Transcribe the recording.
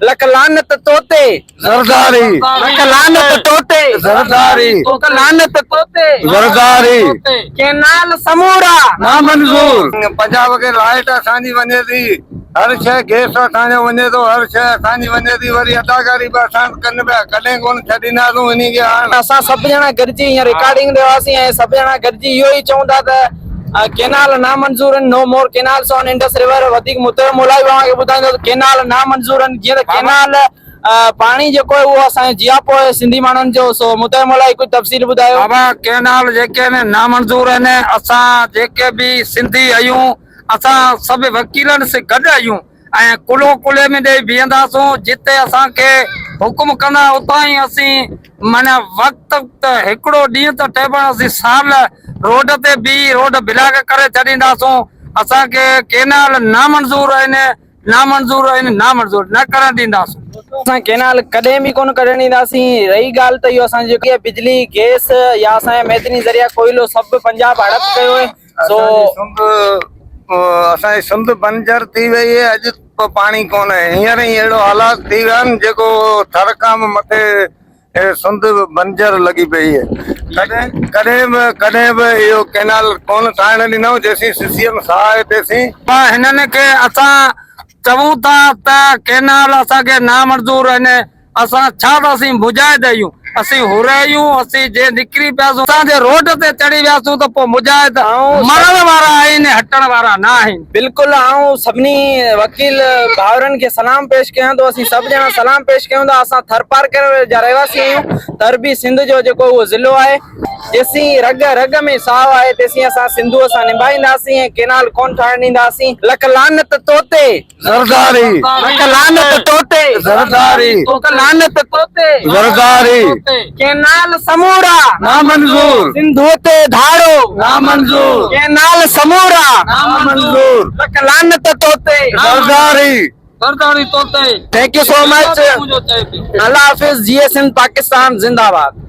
लख लानत तोते जरदारी लख लानत तोते जरदारी लख लानत तोते जरदारी केनाल समूरा नामंजूर पंजाब के लाइट असांजी वञे थी हर शइ गैस असांजो वञे थो हर शइ असांजी वञे थी वरी अदाकारी बि असां कनि पिया कॾहिं कोन छॾींदासूं इन्ही खे हाणे असां सभु ॼणा गॾिजी हीअं रिकॉर्डिंग ते हुआसीं ऐं सभु ॼणा गॾिजी इहो ई चऊं था त केनाल नामंजूर आहिनि नो मोर केनाल्स ऑन इंडस रिवर वधीक मुतहम मुलाई तव्हांखे ॿुधाईंदो त केनाल नामंजूर आहिनि जीअं त केनाल पाणी जेको आहे उहो असांजे जियापो आहे सिंधी माण्हुनि जो सो मुतहम मुलाई कुझु तफ़सील ॿुधायो। बाबा केनाल जेके आहिनि नामंजूर आहिनि असां जेके बि सिंधी आहियूं असां सभु वकीलनि से गॾु आहियूं ऐं कुलो कुले में ॾेई बीहंदासूं जिते असांखे हुकुम कंदा उतां ई असीं माना वक़्तु त हिकिड़ो ॾींहुं त टेबल असीं साल रोड ते बीह रोड ब्लॉक करे छॾींदासूं असांखे केनाल नामंजूर आहिनि नामंजूर आहिनि नामंजूर न करण ॾींदासूं। असां केनाल कॾहिं बि कोन कढण ॾींदासीं। रही ॻाल्हि त इहो असांजी जेकी आहे बिजली गैस या असांजे मैदनी ज़रिया कोयलो सभु पंजाब हड़प कयो आहे सो असांजी सिंध बंजर थी वई आहे अॼु पाणी कोन्हे हींअर ई अहिड़ो हालात थी विया आहिनि जेको थर खां बि मथे सिंध बंजर लॻी पई आहे कॾहिं बि इहो केनाल कोन ठाहिण ॾिनो जेसीं सीसीएम साह आहे तेसीं हिननि खे असां चऊं था त केनाल असांखे नामंजूर आहिनि असां छा त असीं बुझाए ॾियूं असीं हुरायूं असीं जे निकिरी पियासीं असांजे रोड ते चढ़ी वियासीं त पोइ मुजाहिद मरण वारा आहिनि हटण वारा न आहिनि। बिल्कुलु आऊं सभिनी वकील भाउरनि खे सलाम पेश कयां थो। असीं सभु ॼणा सलाम पेश कयूं था। असां थरपारकर जा रहवासी आहियूं। तरबी सिंध जो जेको उहो ज़िलो आहे जेसीं रग रग में साहु आहे तेसीं असां सिंधू असां निभाईंदासीं ऐं केनाल कोन ठाहिण ॾींदासीं। लख लानत तोते जरदारी लख लानत तोते जरदारी लख लानत तोते जरदारी केनाल समूरा नामंजूर सिंधू ते धाड़ो नामंजूर केनाल समूरा नामंजूर लख लानत तोते जरदारी जरदारी तोते। Thank you so much. अल्लाह हाफिज। जीए सिंध पाकिस्तान जिंदाबाद।